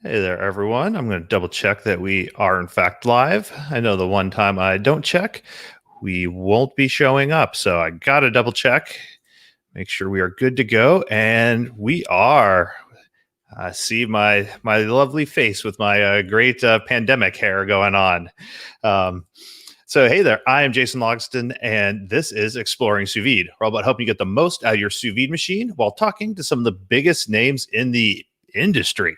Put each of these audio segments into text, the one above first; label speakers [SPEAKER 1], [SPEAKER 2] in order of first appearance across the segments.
[SPEAKER 1] Hey there, everyone. I'm going to double check that we are in fact live. I know the one time I don't check, we won't be showing up. So I got to double check, make sure we are good to go. And we are. I see my lovely face with my great pandemic hair going on. Um, so, hey there, I am Jason Logston, and this is Exploring Sous Vide. We're all about helping you get the most out of your sous vide machine while talking to some of the biggest names in the industry.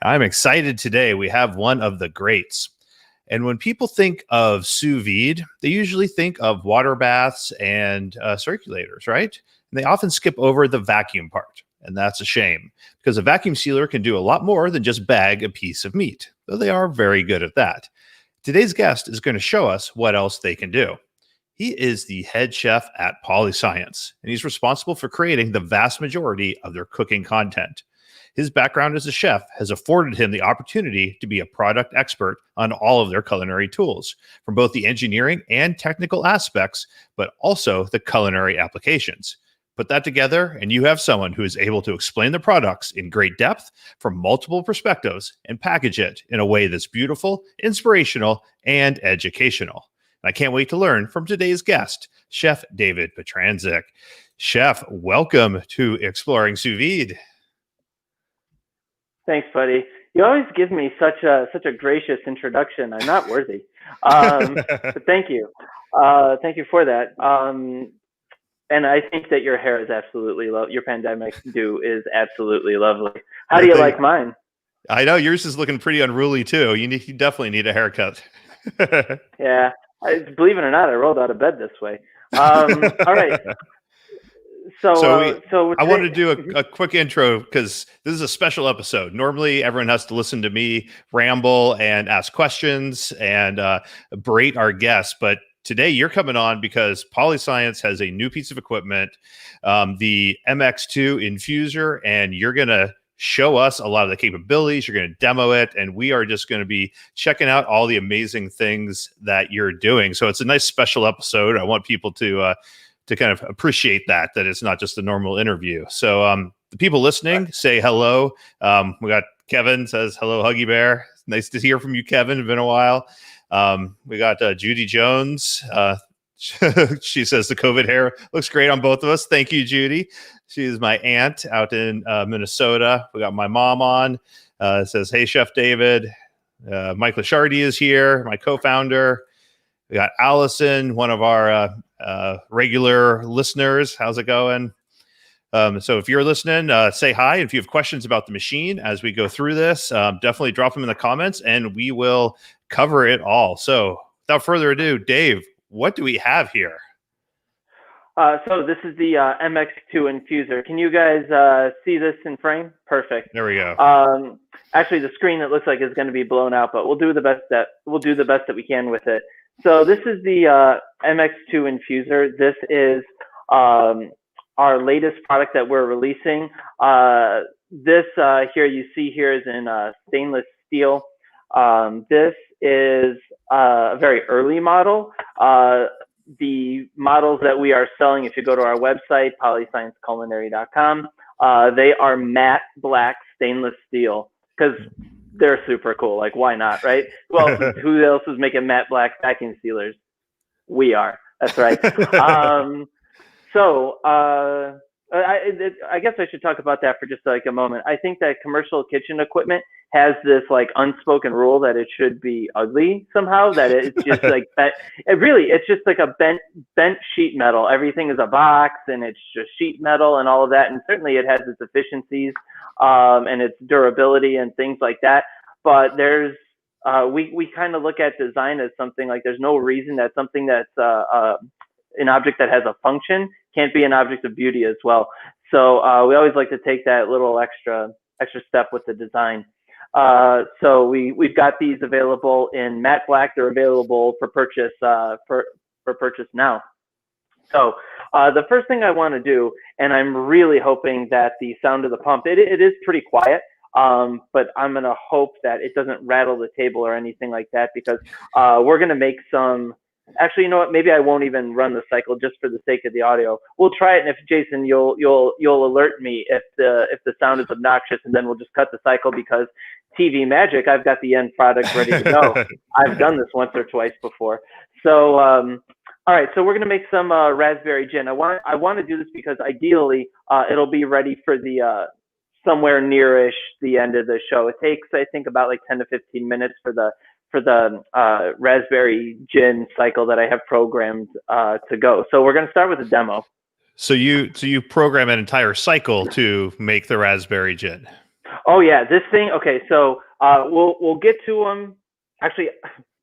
[SPEAKER 1] I'm excited today. We have one of the greats. And when people think of sous vide, they usually think of water baths and circulators, right? And they often skip over the vacuum part. And that's a shame because a vacuum sealer can do a lot more than just bag a piece of meat, though they are very good at that. Today's guest is going to show us what else they can do. He is the head chef at PolyScience, and he's responsible for creating the vast majority of their cooking content. His background as a chef has afforded him the opportunity to be a product expert on all of their culinary tools, from both the engineering and technical aspects, but also the culinary applications. Put that together, and you have someone who is able to explain the products in great depth from multiple perspectives and package it in a way that's beautiful, inspirational, and educational. And I can't wait to learn from today's guest, Chef David Pietranczyk. Chef, welcome to Exploring Sous Vide.
[SPEAKER 2] Thanks, buddy. You always give me such a gracious introduction. I'm not worthy, but thank you. Thank you for that. And I think that your hair is absolutely your pandemic do is absolutely lovely. How do you like mine?
[SPEAKER 1] I know yours is looking pretty unruly too. You definitely need a haircut.
[SPEAKER 2] Yeah, believe it or not, I rolled out of bed this way. All right.
[SPEAKER 1] So I wanted to do a quick intro because this is a special episode. Normally, everyone has to listen to me ramble and ask questions and berate our guests, but today you're coming on because PolyScience has a new piece of equipment, the MX2 Infuser, and you're going to show us a lot of the capabilities. You're going to demo it, and we are just going to be checking out all the amazing things that you're doing. So it's a nice special episode. I want people to kind of appreciate that it's not just a normal interview. So the people listening, say hello. We got Kevin says hello, Huggy Bear. Nice to hear from you, Kevin. It's been a while. We got Judy Jones. She says the COVID hair looks great on both of us. Thank you, Judy. She's my aunt out in Minnesota. We got my mom on. Says, hey, Chef David. Mike Lashardy is here, my co-founder. We got Allison, one of our regular listeners. How's it going? So if you're listening, say hi. If you have questions about the machine as we go through this, definitely drop them in the comments and we will cover it all. So without further ado, Dave, what do we have here?
[SPEAKER 2] So this is the MX2 Infuser. Can you guys see this in frame? Perfect.
[SPEAKER 1] There we go.
[SPEAKER 2] Actually, the screen, it looks like is going to be blown out, but we'll do the best that we can with it. So this is the MX2 Infuser. This is our latest product that we're releasing. This here you see here is in stainless steel. This is a very early model. The models that we are selling, if you go to our website, polyscienceculinary.com, they are matte black stainless steel because they're super cool. Like, why not, right? Well, who else is making matte black vacuum sealers? We are. That's right. I guess I should talk about that for just like a moment. I think that commercial kitchen equipment has this like unspoken rule that it should be ugly somehow, that it's just like it's just like a bent sheet metal. Everything is a box and it's just sheet metal and all of that. And certainly it has its efficiencies and its durability and things like that. But there's we kind of look at design as something like there's no reason that something that's an object that has a function can't be an object of beauty as well. So we always like to take that little extra step with the design. So we've got these available in matte black. They're available for purchase for purchase now. So the first thing I want to do, and I'm really hoping that the sound of the pump, it is pretty quiet. But I'm going to hope that it doesn't rattle the table or anything like that, because we're going to make some. Actually, you know what? Maybe I won't even run the cycle just for the sake of the audio. We'll try it, and if Jason, you'll alert me if the sound is obnoxious, and then we'll just cut the cycle, because TV magic, I've got the end product ready to go. I've done this once or twice before. So, all right, so we're gonna make some raspberry gin. I want to do this because ideally it'll be ready for the somewhere nearish the end of the show. It takes, I think, about like 10 to 15 minutes for the raspberry gin cycle that I have programmed to go. So we're gonna start with a demo.
[SPEAKER 1] So you program an entire cycle to make the raspberry gin.
[SPEAKER 2] Oh yeah, this thing. Okay, so we'll get to them. Actually,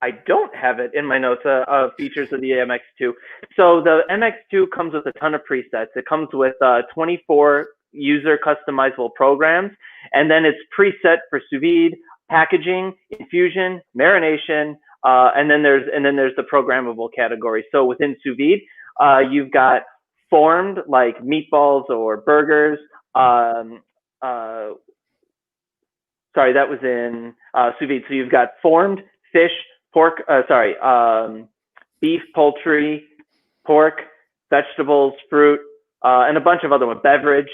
[SPEAKER 2] I don't have it in my notes of features of the MX2. So the MX2 comes with a ton of presets. It comes with 24 user customizable programs, and then it's preset for sous vide, packaging, infusion, marination, and then there's the programmable category. So within sous vide, you've got formed like meatballs or burgers. Sorry, that was in sous vide. So you've got formed fish, pork, beef, poultry, pork, vegetables, fruit, and a bunch of other ones, beverage,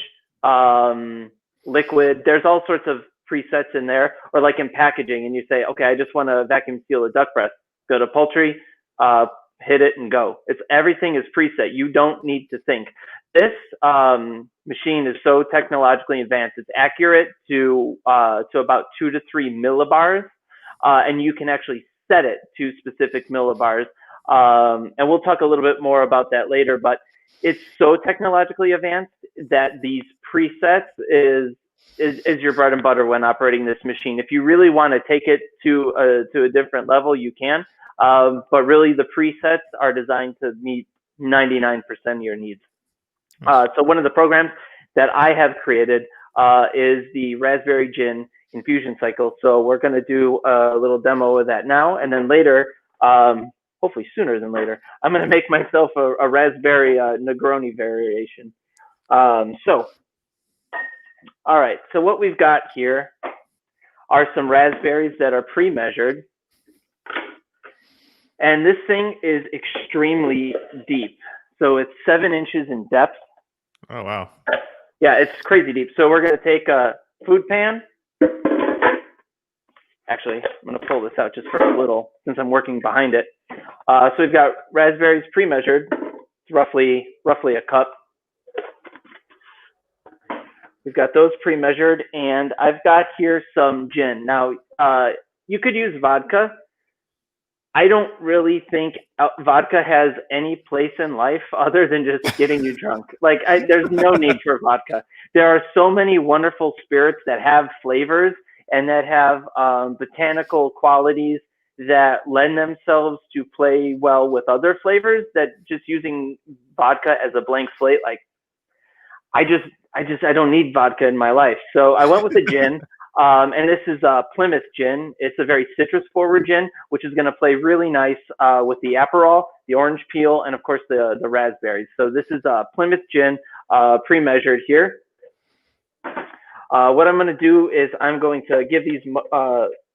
[SPEAKER 2] liquid. There's all sorts of presets in there, or like in packaging, and you say, okay, I just want to vacuum seal a duck breast. Go to poultry, hit it and go. Everything is preset. You don't need to think. This machine is so technologically advanced. It's accurate to about 2 to 3 millibars, and you can actually set it to specific millibars. And we'll talk a little bit more about that later. But it's so technologically advanced that these presets is your bread and butter when operating this machine. If you really want to take it to a different level, you can. But really, the presets are designed to meet 99% of your needs. So one of the programs that I have created is the Raspberry Gin Infusion Cycle. So we're going to do a little demo of that now, and then later, hopefully sooner than later, I'm going to make myself a raspberry Negroni variation. So, all right. So what we've got here are some raspberries that are pre-measured. And this thing is extremely deep. So it's 7 inches in depth.
[SPEAKER 1] Oh, wow.
[SPEAKER 2] Yeah, it's crazy deep. So we're going to take a food pan. Actually, I'm going to pull this out just for a little, since I'm working behind it. So we've got raspberries pre-measured. It's roughly a cup. We've got those pre-measured, and I've got here some gin. Now, you could use vodka. I don't really think vodka has any place in life other than just getting you drunk. Like, there's no need for vodka. There are so many wonderful spirits that have flavors and that have botanical qualities that lend themselves to play well with other flavors, that just using vodka as a blank slate, like, I don't need vodka in my life. So I went with a gin. And this is Plymouth gin. It's a very citrus forward gin, which is going to play really nice with the Aperol, the orange peel, and of course the raspberries. So this is Plymouth gin pre-measured here. What I'm going to do is I'm going to give these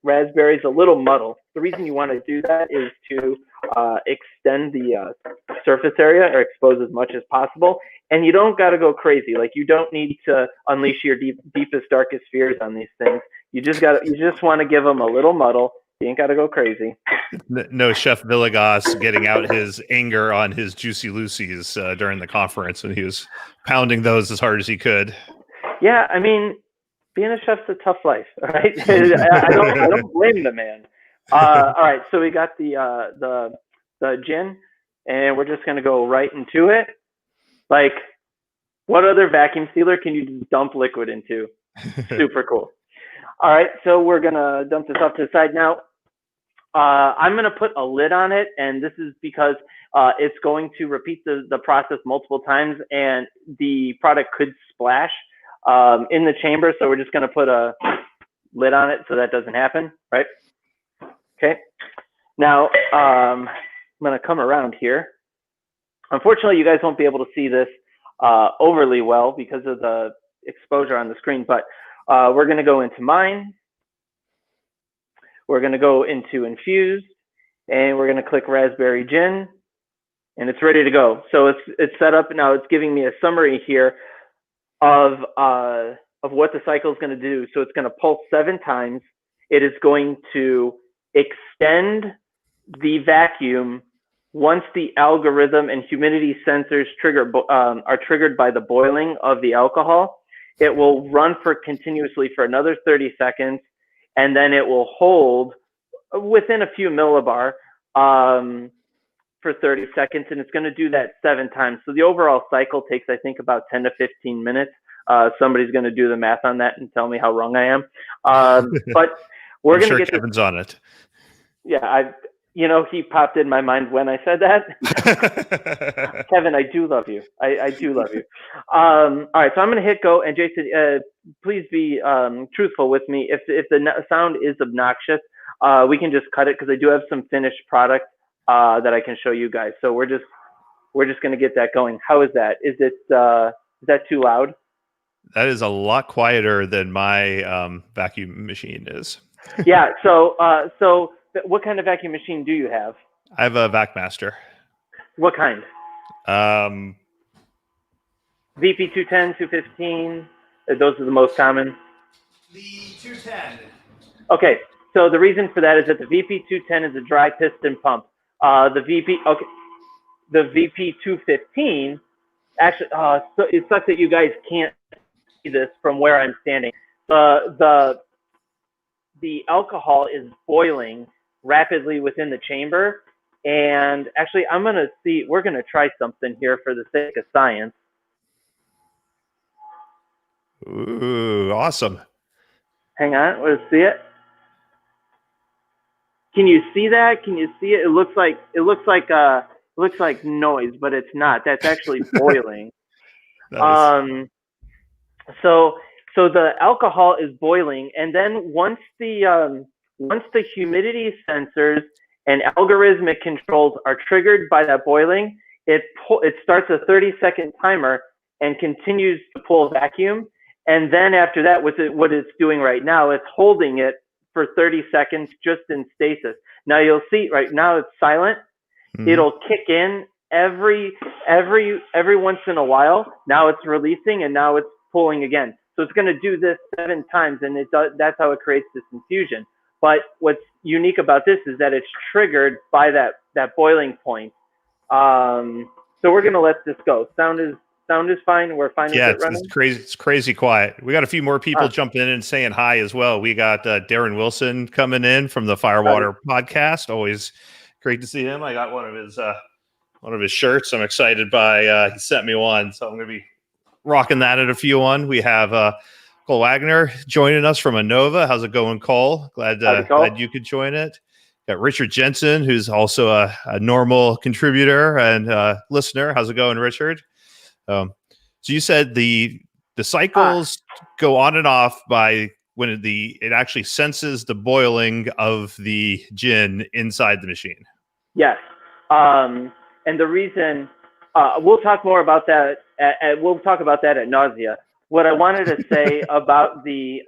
[SPEAKER 2] raspberries a little muddle. The reason you want to do that is to extend the surface area or expose as much as possible. And you don't got to go crazy. Like, you don't need to unleash your deepest, darkest fears on these things. You just want to give them a little muddle. You ain't got to go crazy.
[SPEAKER 1] No Chef Villegas getting out his anger on his Juicy Lucy's during the conference when he was pounding those as hard as he could.
[SPEAKER 2] Yeah, I mean, being a chef's a tough life, all right? I don't blame the man. All right, so we got the gin, and we're just going to go right into it. Like, what other vacuum sealer can you just dump liquid into? Super cool. All right, so we're going to dump this off to the side now. I'm going to put a lid on it, and this is because it's going to repeat the process multiple times, and the product could splash in the chamber. So we're just going to put a lid on it so that doesn't happen, right? Okay. Now, I'm going to come around here. Unfortunately, you guys won't be able to see this overly well because of the exposure on the screen, but we're going to go into mine. We're going to go into Infuse, and we're going to click Raspberry Gin, and it's ready to go. So it's set up now. It's giving me a summary here of what the cycle is going to do. So it's going to pulse 7 times. it is going to extend the vacuum once the algorithm and humidity sensors are triggered by the boiling of the alcohol. It will run continuously for another 30 seconds, and then it will hold within a few millibar for 30 seconds, and it's going to do that 7 times. So the overall cycle takes, I think, about 10 to 15 minutes. Somebody's going to do the math on that and tell me how wrong I am. But we're going to get
[SPEAKER 1] Kevin's on it.
[SPEAKER 2] Yeah, he popped in my mind when I said that. Kevin, I do love you. I do love you. All right, so I'm going to hit go. And Jason, please be truthful with me. If the sound is obnoxious, we can just cut it because I do have some finished product that I can show you guys. So we're just going to get that going. How is that? Is that too loud?
[SPEAKER 1] That is a lot quieter than my vacuum machine is.
[SPEAKER 2] Yeah. So what kind of vacuum machine do you have?
[SPEAKER 1] I have a VacMaster.
[SPEAKER 2] What kind? VP 210, 215. Those are the most common.
[SPEAKER 1] The 210.
[SPEAKER 2] Okay. So the reason for that is that the VP 210 is a dry piston pump. The VP 215 actually. So it sucks that you guys can't see this from where I'm standing. The alcohol is boiling rapidly within the chamber, and actually we're going to try something here for the sake of science.
[SPEAKER 1] Ooh, awesome.
[SPEAKER 2] Hang on, let's see it. Can you see that? Can you see it? It looks like noise, but it's not. That's actually boiling. So the alcohol is boiling, and then once the humidity sensors and algorithmic controls are triggered by that boiling, it starts a 30-second timer and continues to pull vacuum. And then after that, what it's doing right now, it's holding it for 30 seconds just in stasis. Now you'll see right now it's silent. Mm-hmm. It'll kick in every once in a while. Now it's releasing, and now it's pulling again. So it's going to do this 7 times, and that's how it creates this infusion. But what's unique about this is that it's triggered by that boiling point. So we're going to let this go. Sound is fine. We're fine with it running.
[SPEAKER 1] It's crazy quiet. We got a few more people jumping in and saying hi as well. We got Darren Wilson coming in from the Firewater podcast. Always great to see him. I got one of his shirts. I'm excited by. He sent me one, so I'm going to be rocking that at a few on. We have Cole Wagner joining us from Inova. How's it going, Cole? Glad you could join it. Got Richard Jensen, who's also a normal contributor and listener. How's it going, Richard? So you said the cycles go on and off by when it actually senses the boiling of the gin inside the machine.
[SPEAKER 2] Yes, and the reason we'll talk more about that. We'll talk about that at nausea. What I wanted to say about the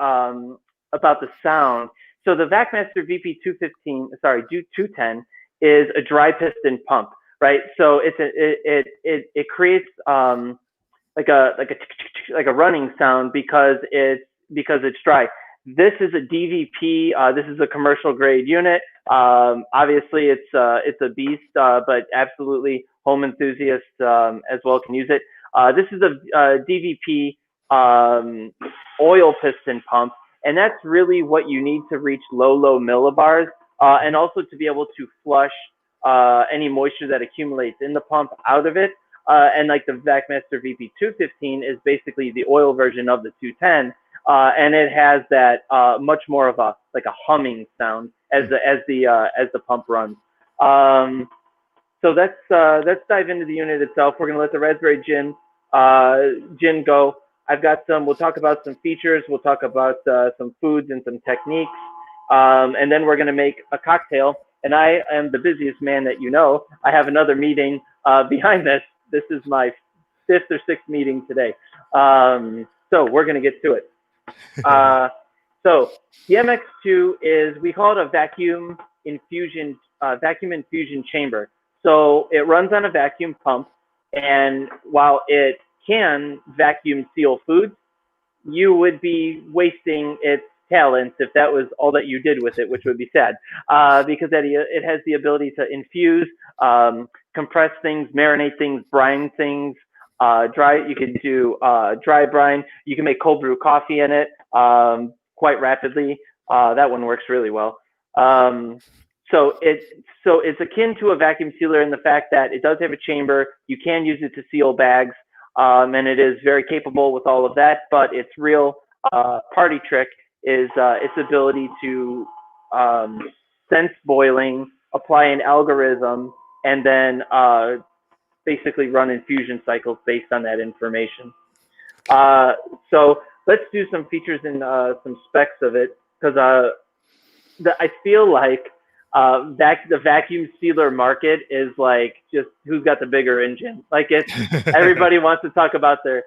[SPEAKER 2] sound. So the VacMaster VP 210 is a dry piston pump, right? So it creates like a running sound because it's dry. This is a DVP. This is a commercial grade unit. Obviously, it's a beast, but absolutely home enthusiasts as well can use it. This is a DVP oil piston pump, and that's really what you need to reach low millibars, and also to be able to flush any moisture that accumulates in the pump out of it. And like the VacMaster VP 215 is basically the oil version of the 210, and it has that much more of a humming sound as the pump runs. So let's dive into the unit itself. We're gonna let the raspberry gin go. I've got we'll talk about some features. We'll talk about some foods and some techniques. And then we're gonna make a cocktail. And I am the busiest man that you know. I have another meeting behind this. This is my 5th or 6th meeting today. So we're gonna get to it. So the MX2 we call it a vacuum infusion chamber. So it runs on a vacuum pump, and while it can vacuum seal foods, you would be wasting its talents if that was all that you did with it, which would be sad, because it has the ability to infuse, compress things, marinate things, brine things, dry. You can do dry brine. You can make cold brew coffee in it quite rapidly. That one works really well. So it's akin to a vacuum sealer in the fact that it does have a chamber. You can use it to seal bags, and it is very capable with all of that. But its real party trick is its ability to sense boiling, apply an algorithm, and then basically run infusion cycles based on that information. So let's do some features and some specs of it, because I feel like the vacuum sealer market is like just who's got the bigger engine. Like it's everybody wants to talk about their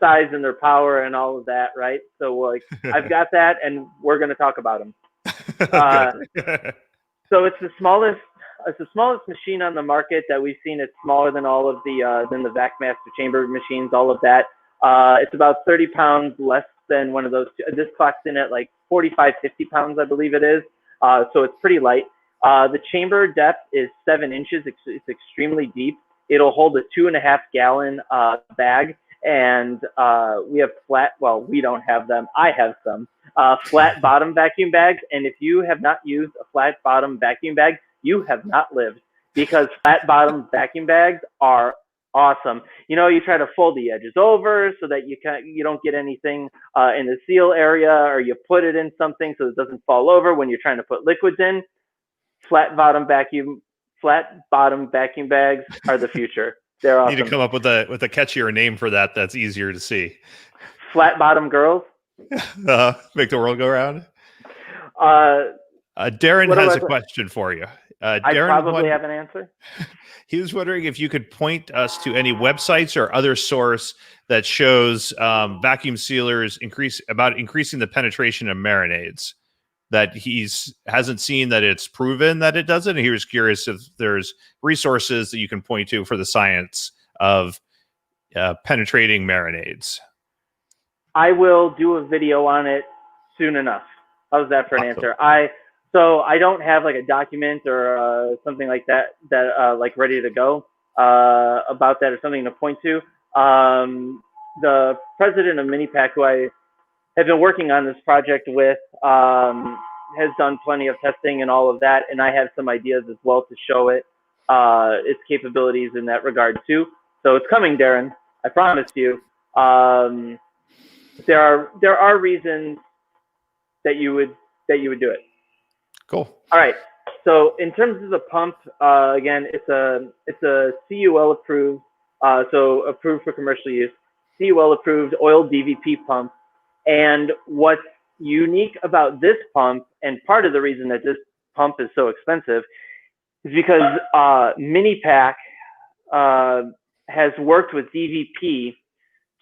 [SPEAKER 2] size and their power and all of that, right? So like I've got that, and we're going to talk about them. So it's the smallest machine on the market that we've seen. It's smaller than all of the VacMaster chamber machines, all of that. It's about 30 pounds less than one of those. This clocks in at like 45, 50 pounds, I believe it is. So it's pretty light. The chamber depth is 7 inches. It's extremely deep. It'll hold a 2.5 gallon bag. And we have we don't have them. I have some flat bottom vacuum bags. And if you have not used a flat bottom vacuum bag, you have not lived, because flat bottom vacuum bags are awesome. You know, you try to fold the edges over so that you don't get anything in the seal area, or you put it in something so it doesn't fall over when you're trying to put liquids in. Flat bottom vacuum bags are the future. They're awesome.
[SPEAKER 1] You need to come up with a catchier name for that. That's easier to see.
[SPEAKER 2] Flat bottom girls.
[SPEAKER 1] Make the world go round. Darren has a question for you. Darren,
[SPEAKER 2] I probably have an answer.
[SPEAKER 1] He was wondering if you could point us to any websites or other source that shows vacuum sealers increasing the penetration of marinades. That hasn't seen that it's proven that it doesn't. And he was curious if there's resources that you can point to for the science of penetrating marinades. I
[SPEAKER 2] will do a video on it soon enough. How's that for an answer? So I don't have like a document or something like that like ready to go about that, or something to point to. The president of Minipack, who I have been working on this project with, has done plenty of testing and all of that, and I have some ideas as well to show it its capabilities in that regard too. So it's coming, Darren. I promise you. There are reasons that you would do it.
[SPEAKER 1] Cool.
[SPEAKER 2] All right. So in terms of the pump, again, it's a CUL approved, so approved for commercial use, CUL approved oil DVP pump. And what's unique about this pump, and part of the reason that this pump is so expensive, is because Minipack has worked with DVP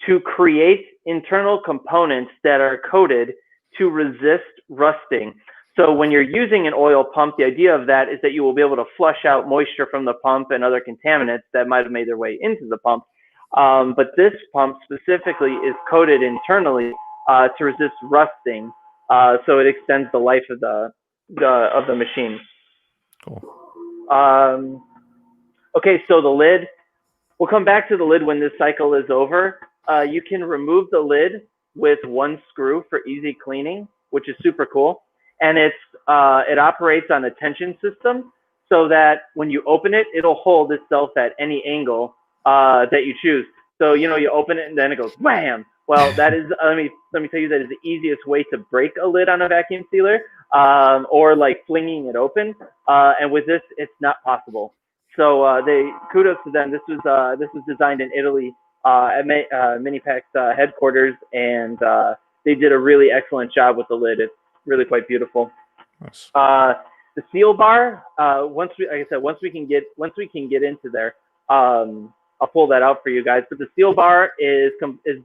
[SPEAKER 2] to create internal components that are coated to resist rusting. So when you're using an oil pump, the idea of that is that you will be able to flush out moisture from the pump and other contaminants that might have made their way into the pump. But this pump specifically is coated internally to resist rusting, so it extends the life of the machine.
[SPEAKER 1] Cool.
[SPEAKER 2] Okay, so the lid. We'll come back to the lid when this cycle is over. You can remove the lid with one screw for easy cleaning, which is super cool. And it operates on a tension system, so that when you open it, it'll hold itself at any angle that you choose. So you open it and then it goes wham. Well, that is let me tell you, that is the easiest way to break a lid on a vacuum sealer, or like flinging it open. And with this, it's not possible. So kudos to them. This was designed in Italy at Minipack's headquarters, and they did a really excellent job with the lid. It's really quite beautiful.
[SPEAKER 1] Nice.
[SPEAKER 2] The seal bar, once we can get into there, I'll pull that out for you guys. But the seal bar is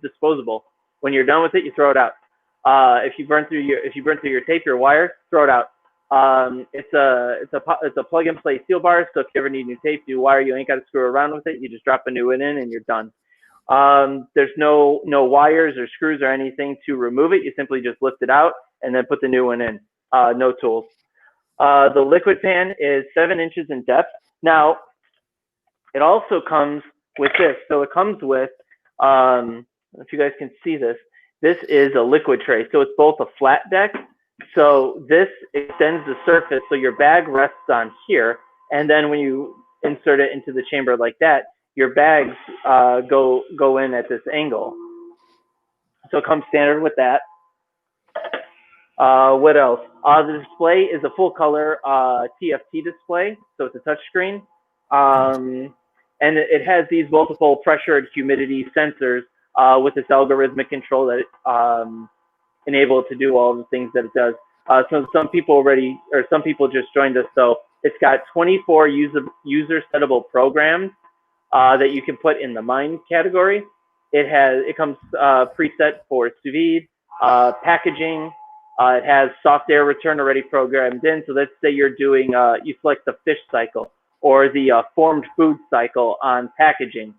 [SPEAKER 2] disposable. When you're done with it, you throw it out. If you burn through your tape, your wire, throw it out. It's a plug and play seal bar. So if you ever need new tape, new wire, you ain't got to screw around with it. You just drop a new one in and you're done. There's no wires or screws or anything to remove it. You simply just lift it out and then put the new one in. No tools. The liquid pan is 7 inches in depth. Now, it also comes with this. So it comes with, if you guys can see this, this is a liquid tray. So it's both a flat deck. So this extends the surface so your bag rests on here. And then when you insert it into the chamber like that, your bags go in at this angle. So it comes standard with that. What else? The display is a full color TFT display. So it's a touch screen. And it has these multiple pressure and humidity sensors with this algorithmic control that enable it to do all the things that it does. So some people just joined us. So it's got 24 user settable programs that you can put in the mine category. It comes preset for sous vide, packaging. It has soft air return already programmed in. So let's say you're doing, you select the fish cycle or the formed food cycle on packaging.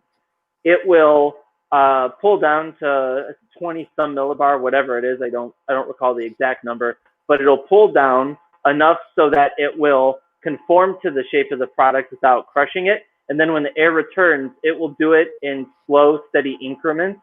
[SPEAKER 2] It will pull down to 20 some millibar, whatever it is. I don't recall the exact number, but it'll pull down enough so that it will conform to the shape of the product without crushing it. And then when the air returns, it will do it in slow, steady increments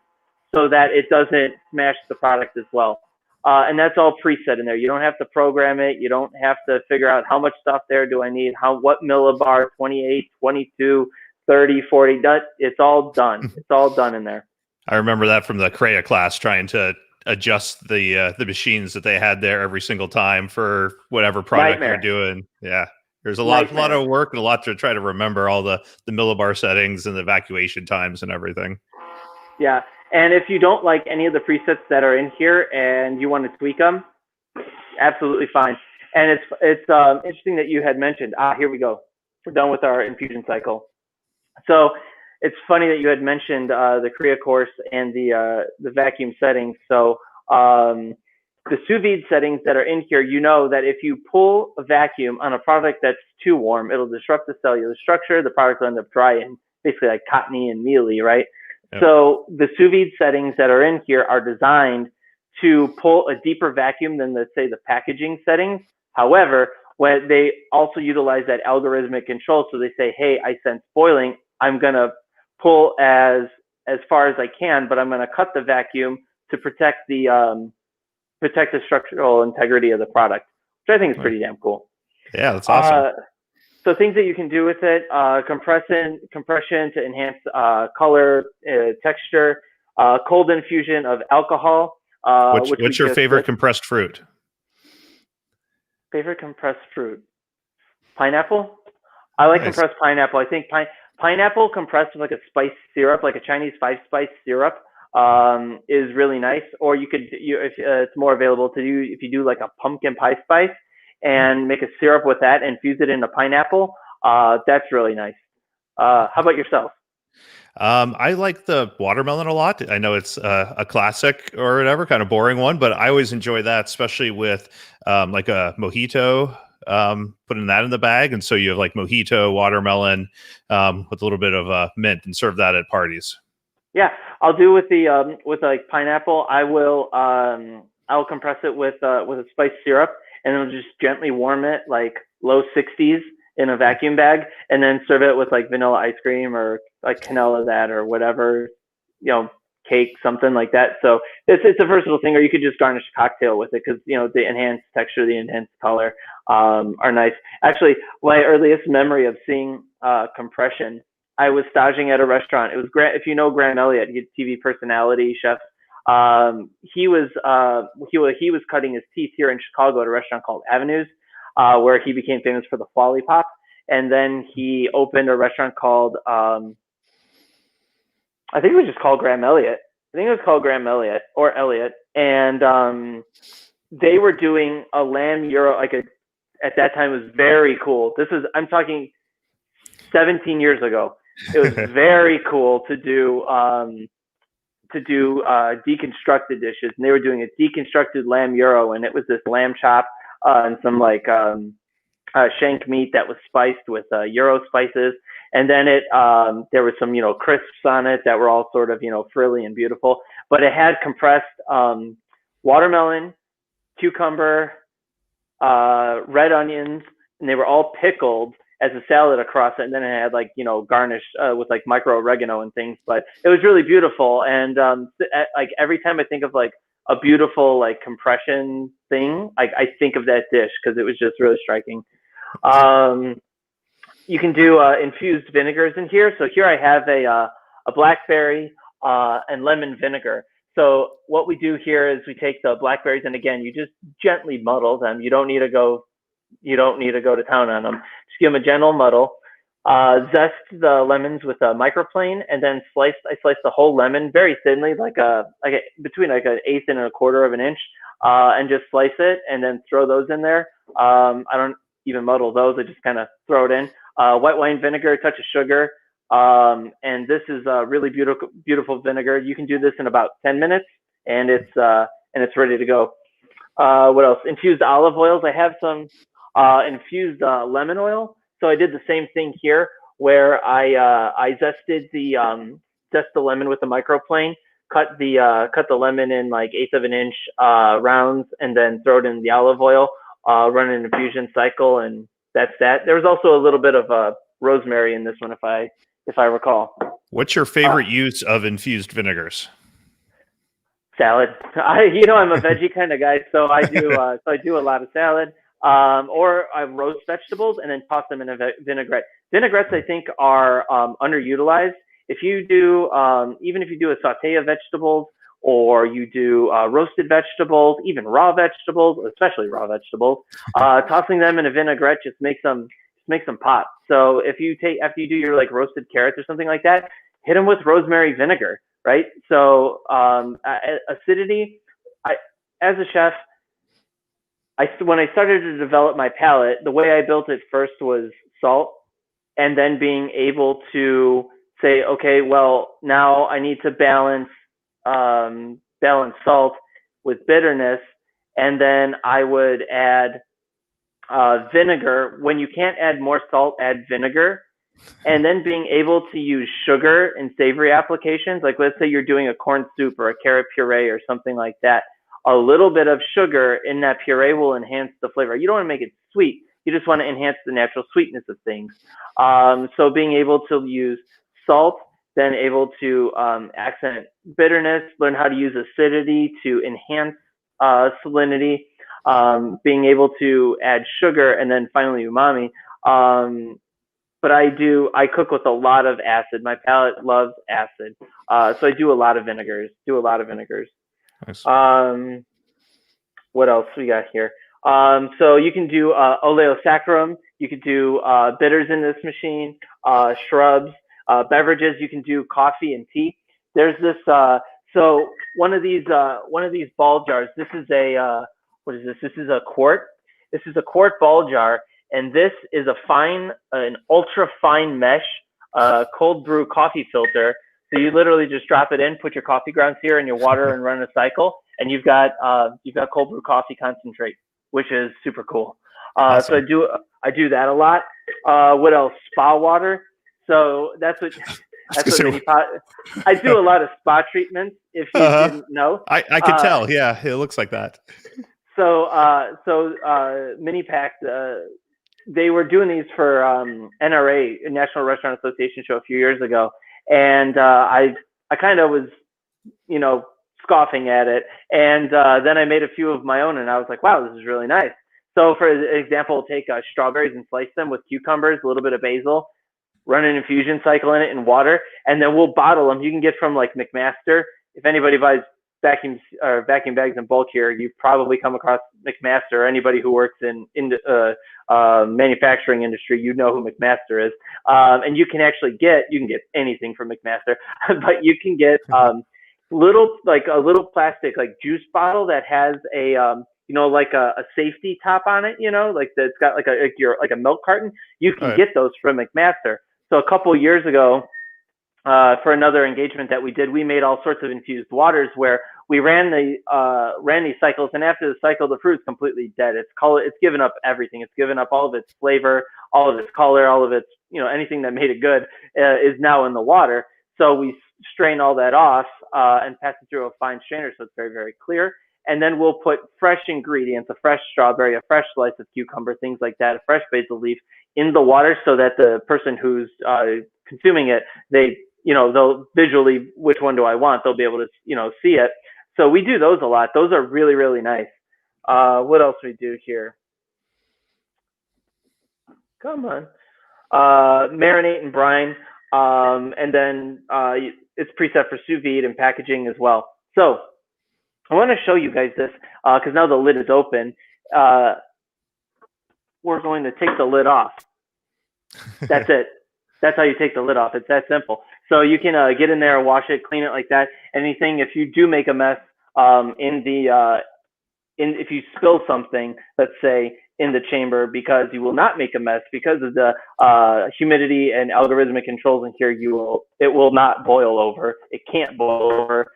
[SPEAKER 2] so that it doesn't smash the product as well. And that's all preset in there. You don't have to program it. You don't have to figure out how much stuff there do I need, what millibar, 28, 22, 30, 40. It's all done. It's all done in there.
[SPEAKER 1] I remember that from the Crea class, trying to adjust the machines that they had there every single time for whatever product you're doing. Yeah. There's a lot of work and a lot to try to remember all the millibar settings and the evacuation times and everything.
[SPEAKER 2] Yeah. And if you don't like any of the presets that are in here and you want to tweak them, absolutely fine. And it's interesting that you had mentioned, here we go. We're done with our infusion cycle. So it's funny that you had mentioned the Crea course and the vacuum settings. So the sous vide settings that are in here, you know that if you pull a vacuum on a product that's too warm, it'll disrupt the cellular structure. The product will end up dry and basically like cottony and mealy, right? Yep. So the sous vide settings that are in here are designed to pull a deeper vacuum than, let's say, the packaging settings. However, when they also utilize that algorithmic control, so they say, hey, I sense boiling, I'm going to pull as far as I can, but I'm going to cut the vacuum to protect the structural integrity of the product, which I think is pretty damn cool.
[SPEAKER 1] Yeah, that's awesome.
[SPEAKER 2] So things that you can do with it, compression to enhance color, texture, cold infusion of alcohol.
[SPEAKER 1] What's your favorite compressed fruit?
[SPEAKER 2] Favorite compressed fruit? Pineapple. I like compressed pineapple. I think pineapple compressed with like a spice syrup, like a Chinese 5-spice syrup, is really nice. Or if it's more available to you, if you do like a pumpkin pie spice and make a syrup with that and infuse it in a pineapple, that's really nice. How about yourself?
[SPEAKER 1] I like the watermelon a lot. I know it's a classic or whatever, kind of boring one, but I always enjoy that, especially with like a mojito, putting that in the bag. And so you have like mojito, watermelon, with a little bit of mint, and serve that at parties.
[SPEAKER 2] Yeah, I'll do with the with like pineapple. I'll compress it with a spiced syrup, and then just gently warm it like low 60s in a vacuum bag, and then serve it with like vanilla ice cream or like canela that or whatever, cake, something like that. So it's a versatile thing, or you could just garnish a cocktail with it because the enhanced texture, the enhanced color are nice. Actually, my earliest memory of seeing compression, I was staging at a restaurant. It was if you know Graham Elliott, he's a TV personality chef. He was cutting his teeth here in Chicago at a restaurant called Avenues, where he became famous for the Lollipop. And then he opened a restaurant called, I think it was just called Graham Elliott. I think it was called Graham Elliott or Elliott. And they were doing a lamb gyro, at that time it was very cool. I'm talking 17 years ago. It was very cool to do deconstructed dishes, and they were doing a deconstructed lamb gyro, and it was this lamb chop and some like shank meat that was spiced with gyro spices, and then there was some crisps on it that were all sort of frilly and beautiful, but it had compressed watermelon, cucumber, red onions, and they were all pickled as a salad across it. And then it had like, you know, garnish with like micro oregano and things. But it was really beautiful. And like every time I think of like a beautiful like compression thing, I think of that dish because it was just really striking. You can do infused vinegars in here. So here I have a blackberry and lemon vinegar. So what we do here is we take the blackberries, and again, you just gently muddle them. You don't need to go to town on them. Just give them a gentle muddle. Zest the lemons with a microplane, and then I slice the whole lemon very thinly, between like an eighth and a quarter of an inch, and just slice it, and then throw those in there. I don't even muddle those. I just kind of throw it in. White wine vinegar, a touch of sugar. And this is a really beautiful vinegar. You can do this in about 10 minutes, and it's ready to go. What else? Infused olive oils. I have some infused lemon oil. So I did the same thing here, where I zested the lemon with the microplane, cut the lemon in like eighth of an inch rounds, and then throw it in the olive oil, run an infusion cycle, and that's that. There was also a little bit of rosemary in this one, if I recall.
[SPEAKER 1] What's your favorite use of infused vinegars?
[SPEAKER 2] Salad. I'm a veggie kind of guy, so I do a lot of salad. Or I roast vegetables and then toss them in a vinaigrette. Vinaigrettes, I think, are underutilized. If you do, even if you do a saute of vegetables, or you do roasted vegetables, even raw vegetables, especially raw vegetables, tossing them in a vinaigrette just makes them pop. So after you do your like roasted carrots or something like that, hit them with rosemary vinegar, right? So acidity. As a chef, when I started to develop my palate, the way I built it first was salt, and then being able to say, okay, well, now I need to balance salt with bitterness, and then I would add vinegar. When you can't add more salt, add vinegar, and then being able to use sugar in savory applications. Like let's say you're doing a corn soup or a carrot puree or something like that. A little bit of sugar in that puree will enhance the flavor. You don't want to make it sweet. You just want to enhance the natural sweetness of things. So being able to use salt, then able to accent bitterness, learn how to use acidity to enhance salinity, being able to add sugar, and then finally umami. But I cook with a lot of acid. My palate loves acid. So I do a lot of vinegars. Nice. What else we got here? So you can do oleosaccharum. You could do bitters in this machine, shrubs, beverages. You can do coffee and tea. There's this. So one of these ball jars. This is what is this? This is a quart. This is a quart ball jar, and this is an ultra fine mesh cold brew coffee filter. So you literally just drop it in, put your coffee grounds here and your water, and run a cycle, and you've got cold brew coffee concentrate, which is super cool. Awesome. So I do that a lot. What else? Spa water. So that's what I do a lot of spa treatments. If you didn't know,
[SPEAKER 1] I could tell. Yeah, it looks like that.
[SPEAKER 2] So Mini Pack. They were doing these for NRA, National Restaurant Association show a few years ago. And I kind of was, scoffing at it. And then I made a few of my own, and I was like, wow, this is really nice. So for example, take strawberries and slice them with cucumbers, a little bit of basil, run an infusion cycle in it in water, and then we'll bottle them. You can get from like McMaster. If anybody buys vacuum bags in bulk here, you've probably come across McMaster, or anybody who works in manufacturing industry, you know who McMaster is. And you can get anything from McMaster, but you can get a little plastic like juice bottle that has a like a safety top on it, like that's got like a milk carton. You can get those from McMaster. So a couple years ago, for another engagement that we did, we made all sorts of infused waters where we ran these cycles, and after the cycle, the fruit's completely dead. It's given up everything. It's given up all of its flavor, all of its color, all of its, anything that made it good is now in the water. So we strain all that off and pass it through a fine strainer, so it's very, very clear. and then we'll put fresh ingredients, a fresh strawberry, a fresh slice of cucumber, things like that, a fresh basil leaf in the water, so that the person who's consuming it, they'll visually, which one do I want? They'll be able to, see it. So we do those a lot. Those are really, really nice. What else we do here? Come on. Marinate and brine. And then it's preset for sous vide and packaging as well. So I want to show you guys this because now the lid is open. We're going to take the lid off. That's it. That's how you take the lid off. It's that simple. So you can get in there, wash it, clean it like that. Anything, if you do make a mess if you spill something, let's say, in the chamber, because you will not make a mess because of the humidity and algorithmic controls in here, it will not boil over. It can't boil over,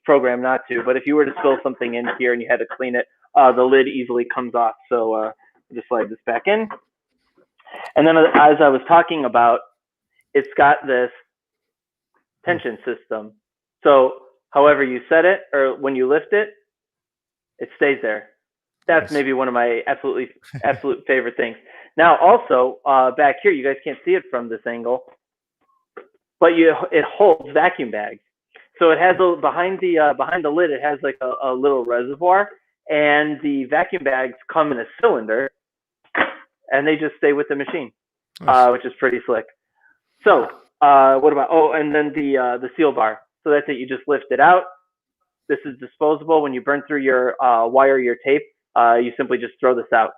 [SPEAKER 2] program not to. But if you were to spill something in here and you had to clean it, the lid easily comes off. So just slide this back in. And then as I was talking about, it's got this tension system. So however you set it, or when you lift it, it stays there. That's maybe one of my absolute favorite things. Now, also back here, you guys can't see it from this angle, but it holds vacuum bags. So it has behind the lid, it has like a little reservoir, and the vacuum bags come in a cylinder, and they just stay with the machine, which is pretty slick. So what about? Oh, and then the seal bar. So that's it. You just lift it out. This is disposable. When you burn through your wire, your tape, you simply just throw this out.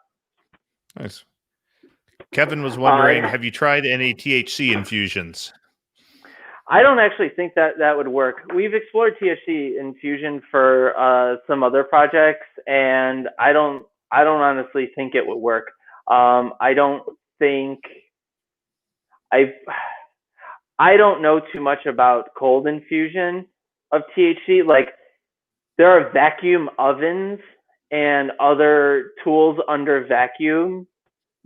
[SPEAKER 1] Nice. Kevin was wondering, have you tried any THC infusions?
[SPEAKER 2] I don't actually think that would work. We've explored THC infusion for some other projects, and I don't honestly think it would work. I don't know too much about cold infusion of THC. Like, there are vacuum ovens and other tools under vacuum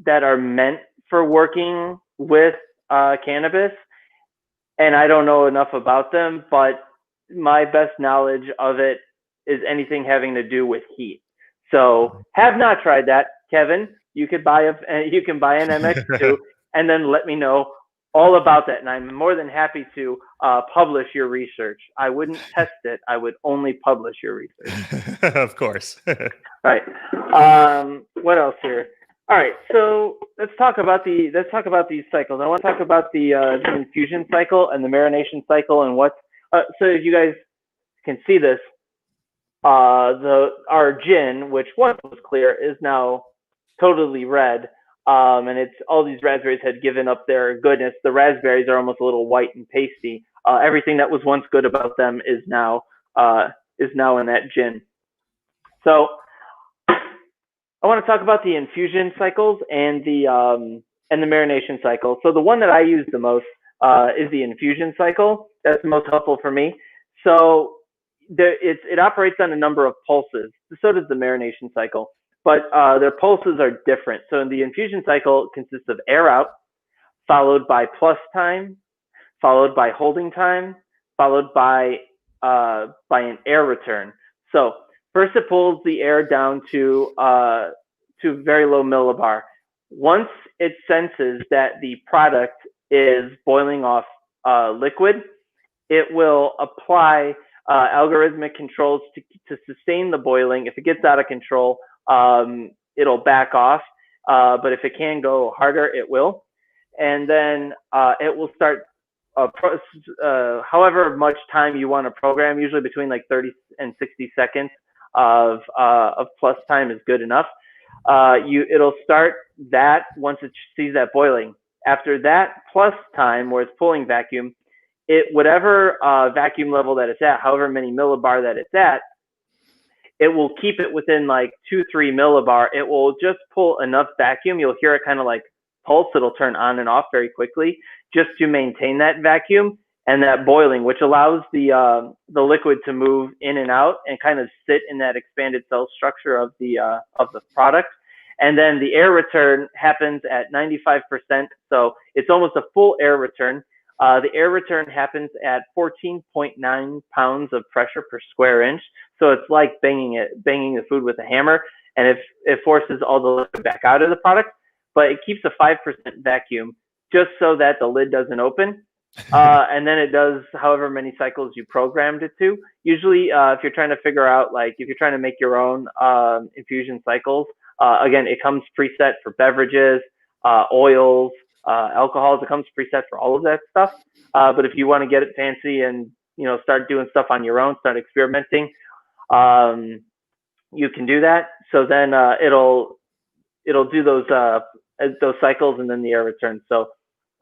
[SPEAKER 2] that are meant for working with cannabis, and I don't know enough about them, but my best knowledge of it is anything having to do with heat. So have not tried that. Kevin, you can buy an MX2 and then let me know all about that, and I'm more than happy to publish your research. I wouldn't test it. I would only publish your research.
[SPEAKER 1] Of course.
[SPEAKER 2] All right. What else here? All right. So let's talk about these cycles. I want to talk about the infusion cycle and the marination cycle, and so if you guys can see this, our gin, which once was clear, is now totally red. And it's all these raspberries had given up their goodness. The raspberries are almost a little white and pasty. Everything that was once good about them is now in that gin. So I want to talk about the infusion cycles and the marination cycle. So the one that I use the most is the infusion cycle. That's the most helpful for me. So it operates on a number of pulses. So does the marination cycle. But their pulses are different. So in the infusion cycle, it consists of air out, followed by plus time, followed by holding time, followed by an air return. So first it pulls the air down to very low millibar. Once it senses that the product is boiling off liquid, it will apply algorithmic controls to sustain the boiling. If it gets out of control, it'll back off, but if it can go harder, it will. And then it will start however much time you want to program, usually between like 30 and 60 seconds of plus time is good enough. It'll start that once it sees that boiling. After that plus time, where it's pulling vacuum, whatever vacuum level that it's at, however many millibar that it's at, it will keep it within like 2-3 millibar. It will just pull enough vacuum. You'll hear it kind of like pulse. It'll turn on and off very quickly just to maintain that vacuum and that boiling, which allows the liquid to move in and out and kind of sit in that expanded cell structure of the product. And then the air return happens at 95%. So it's almost a full air return. The air return happens at 14.9 pounds of pressure per square inch. So it's like banging the food with a hammer, and it forces all the liquid back out of the product, but it keeps a 5% vacuum just so that the lid doesn't open. And then it does however many cycles you programmed it to. Usually, if you're trying to figure out, like, if you're trying to make your own infusion cycles, again, it comes preset for beverages, oils, alcohols. It comes preset for all of that stuff. But if you want to get it fancy and, you know, start doing stuff on your own, start experimenting, you can do that. So then it'll do those cycles and then the air return. So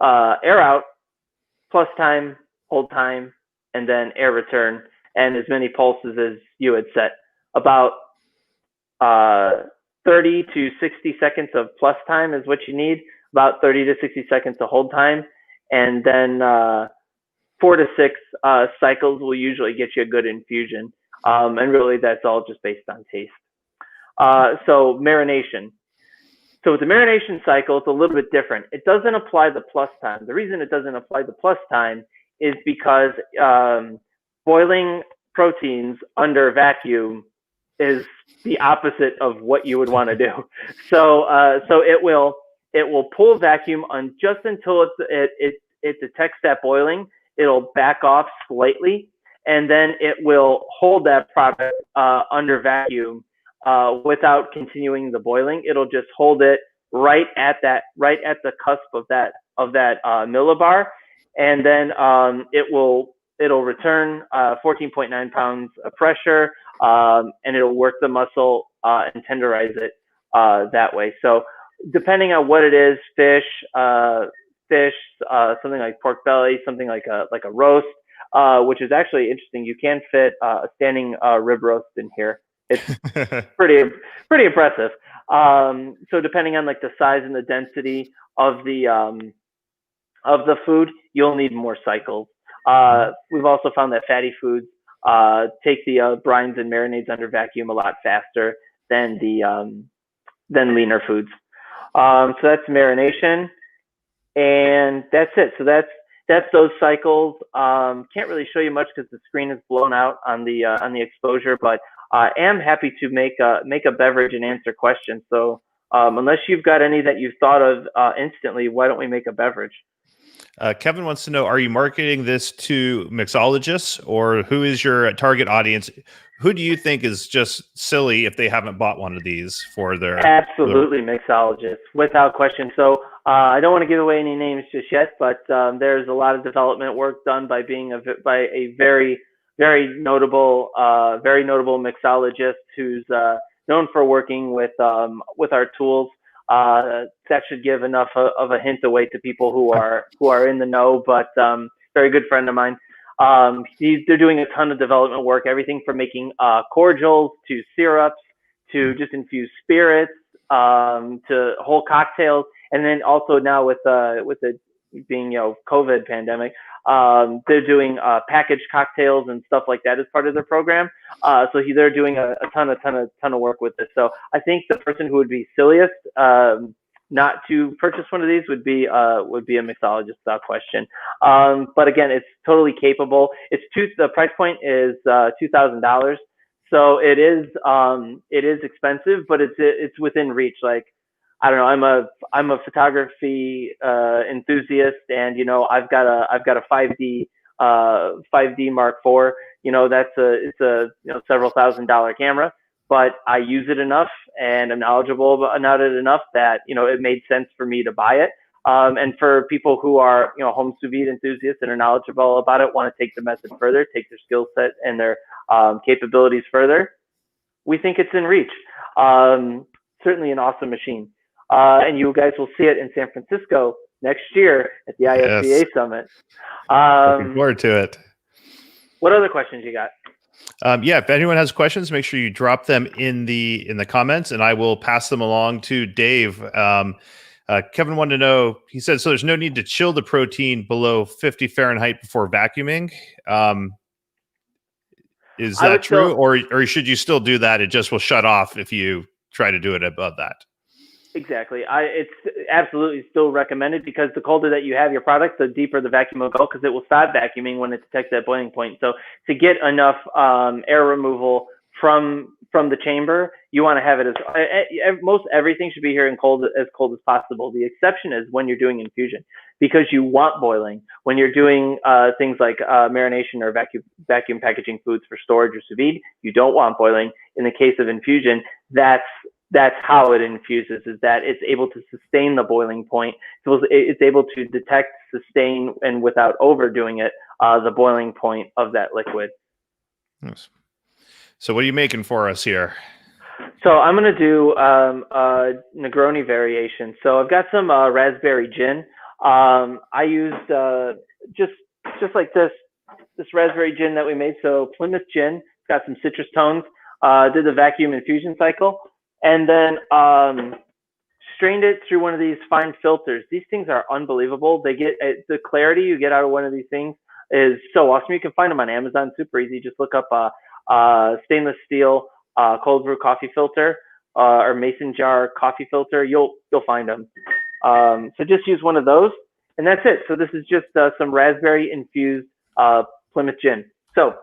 [SPEAKER 2] air out, plus time, hold time, and then air return, and as many pulses as you had set. About 30 to 60 seconds of plus time is what you need, about 30 to 60 seconds of hold time, and then 4 to 6 cycles will usually get you a good infusion. And really, that's all just based on taste. So marination. So with the marination cycle, it's a little bit different. It doesn't apply the plus time. The reason it doesn't apply the plus time is because boiling proteins under vacuum is the opposite of what you would want to do. So it will pull vacuum on just until it detects that boiling. It'll back off slightly, and then it will hold that product under vacuum without continuing the boiling. It'll just hold it right at the cusp of that millibar, and then it'll return 14.9 pounds of pressure, and it'll work the muscle and tenderize it that way. So depending on what it is, fish, something like pork belly, something like a roast, which is actually interesting. You can fit a standing rib roast in here. It's pretty impressive. So depending on like the size and the density of the food, you'll need more cycles. We've also found that fatty foods take the brines and marinades under vacuum a lot faster than leaner foods. So that's marination, and that's it. So that's those cycles. Can't really show you much because the screen is blown out on the exposure, but I am happy to make a beverage and answer questions. So unless you've got any that you've thought of instantly, why don't we make a beverage?
[SPEAKER 1] Kevin wants to know, are you marketing this to mixologists, or who is your target audience? Who do you think is just silly if they haven't bought one of these for their...
[SPEAKER 2] Absolutely, mixologists, without question. So I don't want to give away any names just yet, but there's a lot of development work done by a very, very notable mixologist who's known for working with our tools. That should give enough of a hint away to people who are in the know, but very good friend of mine. They're doing a ton of development work, everything from making cordials to syrups to just infused spirits to whole cocktails, and then also now with the being COVID pandemic, they're doing packaged cocktails and stuff like that as part of their program. So they're doing a ton of work with this. So I think the person who would be silliest not to purchase one of these would be a mixologist, without question. But again, it's totally capable. The price point is $2,000. So it is expensive, but it's within reach. Like, I don't know, I'm a photography enthusiast, and I've got a 5D Mark IV. It's a several $1,000 camera, but I use it enough and I'm knowledgeable about it enough that it made sense for me to buy it. And for people who are home sous vide enthusiasts and are knowledgeable about it, want to take the method further, take their skill set and their capabilities further, we think it's in reach. Certainly an awesome machine. And you guys will see it in San Francisco next year at the ISBA Summit.
[SPEAKER 1] Looking forward to it.
[SPEAKER 2] What other questions you got?
[SPEAKER 1] Yeah, if anyone has questions, make sure you drop them in the comments, and I will pass them along to Dave. Kevin wanted to know, he said, so there's no need to chill the protein below 50 Fahrenheit before vacuuming. Is that true? Or should you still do that? It just will shut off if you try to do it above that.
[SPEAKER 2] Exactly. It's absolutely still recommended because the colder that you have your product, the deeper the vacuum will go because it will stop vacuuming when it detects that boiling point. So to get enough air removal from the chamber, you want to have it as most everything should be here in as cold as possible. The exception is when you're doing infusion because you want boiling. When you're doing things like marination or vacuum packaging foods for storage or sous vide, you don't want boiling. In the case of infusion, that's how it infuses, is that it's able to sustain the boiling point. So it's able to detect, sustain, and without overdoing it, the boiling point of that liquid.
[SPEAKER 1] Yes. So what are you making for us here?
[SPEAKER 2] So I'm going to do a Negroni variation. So I've got some raspberry gin. I used just like this raspberry gin that we made. So Plymouth gin, it's got some citrus tones. Did the vacuum infusion cycle. And then strained it through one of these fine filters. These things are unbelievable. They get the clarity you get out of one of these things is so awesome. You can find them on Amazon, super easy. Just look up stainless steel cold brew coffee filter or mason jar coffee filter. You'll find them. So just use one of those, and that's it. So this is just some raspberry infused Plymouth gin. So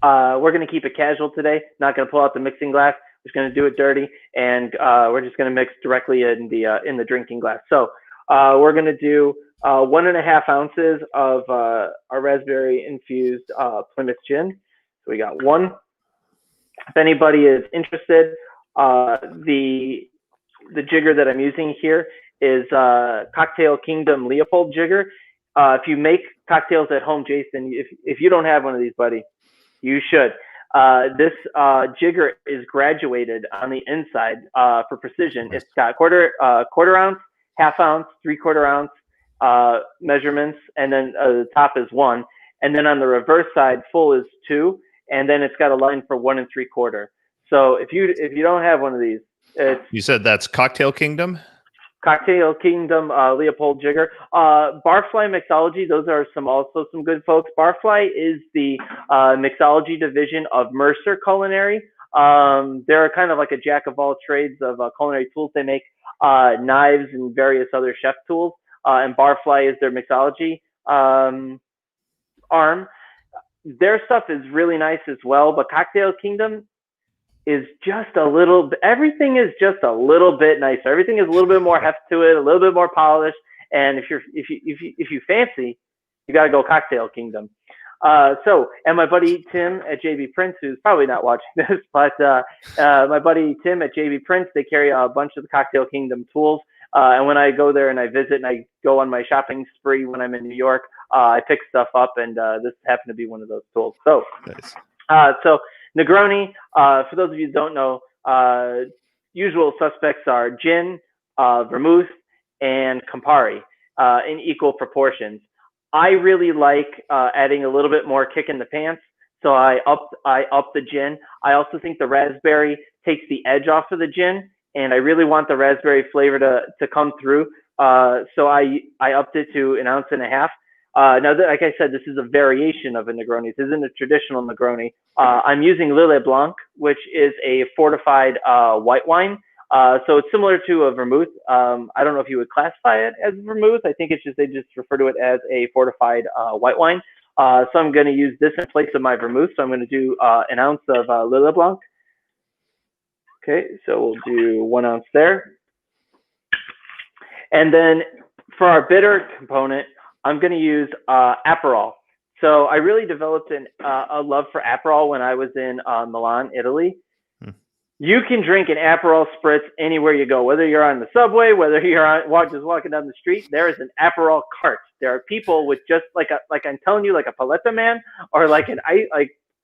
[SPEAKER 2] we're going to keep it casual today. Not going to pull out the mixing glass. Just going to do it dirty, and we're just going to mix directly in the drinking glass. So we're going to do 1.5 ounces of our raspberry infused Plymouth gin. So we got one. If anybody is interested, the jigger that I'm using here is Cocktail Kingdom Leopold jigger. If you make cocktails at home, Jason, if you don't have one of these, buddy, you should. This jigger is graduated on the inside for precision. It's got quarter ounce, half ounce, 3/4 ounce measurements, and then the top is 1. And then on the reverse side, full is 2, and then it's got a line for 1 3/4. So if you don't have one of these,
[SPEAKER 1] You said that's Cocktail Kingdom?
[SPEAKER 2] Cocktail Kingdom Leopold jigger. Barfly Mixology, those are also some good folks. Barfly is the mixology division of Mercer Culinary. They're kind of like a jack of all trades of culinary tools. They make knives and various other chef tools, and Barfly is their mixology arm. Their stuff is really nice as well, but Cocktail Kingdom is just everything is just a little bit nicer. Everything is a little bit more heft to it, a little bit more polished. And if you fancy, you got to go Cocktail Kingdom. And my buddy Tim at JB Prince, who's probably not watching this, but my buddy Tim at JB Prince, they carry a bunch of the Cocktail Kingdom tools. And when I go there and I visit and I go on my shopping spree when I'm in New York, I pick stuff up, and this happened to be one of those tools. So, nice. So Negroni, for those of you who don't know, usual suspects are gin, vermouth, and Campari in equal proportions. I really like adding a little bit more kick in the pants, so I up the gin. I also think the raspberry takes the edge off of the gin, and I really want the raspberry flavor to come through. So I upped it to 1.5 ounces. Now, like I said, this is a variation of a Negroni. This isn't a traditional Negroni. I'm using Lillet Blanc, which is a fortified white wine. So it's similar to a vermouth. I don't know if you would classify it as vermouth. I think they just refer to it as a fortified white wine. So I'm going to use this in place of my vermouth. So I'm going to do 1 ounce of Lillet Blanc. Okay, so we'll do 1 ounce there. And then for our bitter component, I'm going to use Aperol. So I really developed a love for Aperol when I was in Milan, Italy. You can drink an Aperol spritz anywhere you go, whether you're on the subway, whether you're just walking down the street. There is an Aperol cart. There are people with just like I'm telling you, like a Paletta man, or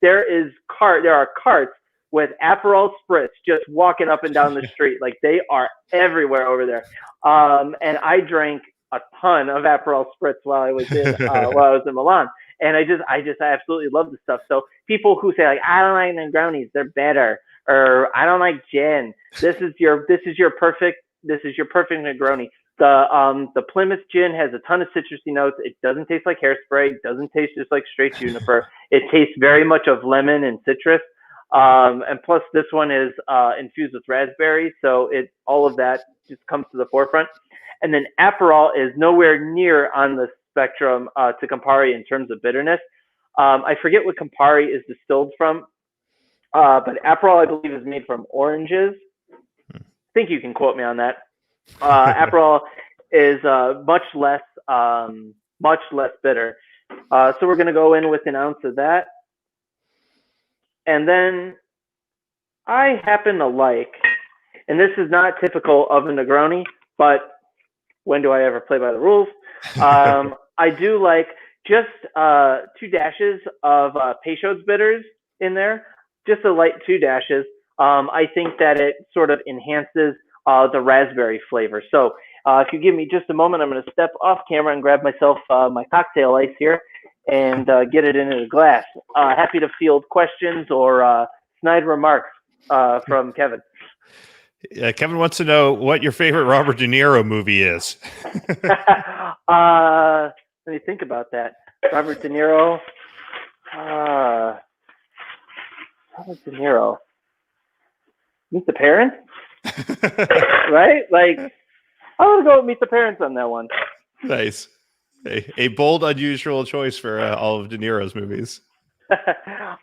[SPEAKER 2] there are carts with Aperol spritz just walking up and down the street. Like they are everywhere over there. And I drank a ton of Aperol spritz while I was in Milan, and I absolutely love the stuff. So people who say like, I don't like Negronis, they're better, or I don't like gin, this is your perfect Negroni. The Plymouth gin has a ton of citrusy notes. It doesn't taste like hairspray. It doesn't taste just like straight juniper. It tastes very much of lemon and citrus. And plus, this one is infused with raspberry, so all of that just comes to the forefront. And then Aperol is nowhere near on the spectrum to Campari in terms of bitterness. I forget what Campari is distilled from, but Aperol, I believe, is made from oranges. I think you can quote me on that. Aperol is much less bitter. So we're going to go in with an ounce of that. And then I happen to like, and this is not typical of a Negroni, but when do I ever play by the rules? I do like just 2 dashes of Peychaud's bitters in there, just a light 2 dashes. I think that it sort of enhances the raspberry flavor. So if you give me just a moment, I'm going to step off camera and grab myself my cocktail ice here and get it into the glass. Happy to field questions or snide remarks from Kevin.
[SPEAKER 1] Kevin wants to know what your favorite Robert De Niro movie is.
[SPEAKER 2] Let me think about that. Robert De Niro. Robert De Niro. Meet the Parents? Right? Like, I want to go with Meet the Parents on that one.
[SPEAKER 1] Nice. A bold, unusual choice for all of De Niro's movies.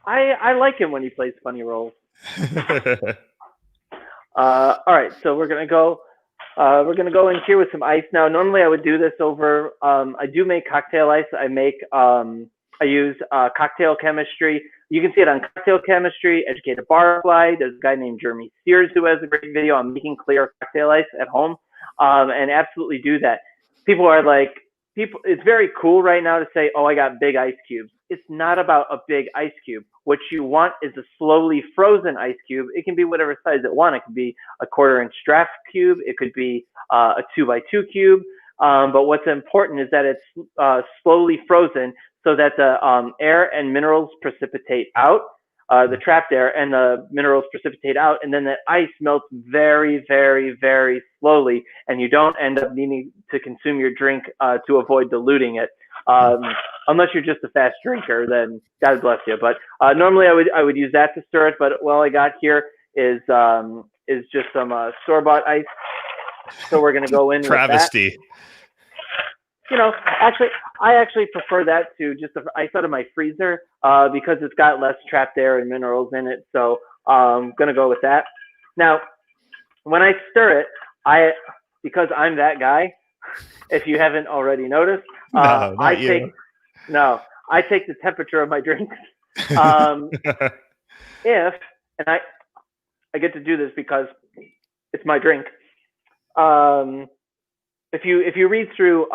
[SPEAKER 2] I like him when he plays funny roles. All right, so we're gonna go in here with some ice now. Normally I would do this over. I do make cocktail ice. I use cocktail chemistry. You can see it on Cocktail Chemistry, Educated Barfly. There's a guy named Jeremy Sears who has a great video on making clear cocktail ice at home, and absolutely do that. People are like, it's very cool right now to say, oh, I got big ice cubes. It's not about a big ice cube. What you want is a slowly frozen ice cube. It can be whatever size it want. It could be a 1/4-inch draft cube. It could be a 2x2 cube. But what's important is that it's slowly frozen so that the air and minerals precipitate out, the trapped air and the minerals precipitate out, and then the ice melts very, very, very slowly, and you don't end up needing to consume your drink to avoid diluting it. Unless you're just a fast drinker, then God bless you. But normally I would use that to stir it. But all I got here is just some store-bought ice. So we're gonna go in
[SPEAKER 1] Travesty.
[SPEAKER 2] with that. You know, I actually prefer that to just the ice out of my freezer because it's got less trapped air and minerals in it. So I'm gonna go with that. Now, when I stir it, because I'm that guy. If you haven't already noticed, I take the temperature of my drinks. If I get to do this because it's my drink. If you read through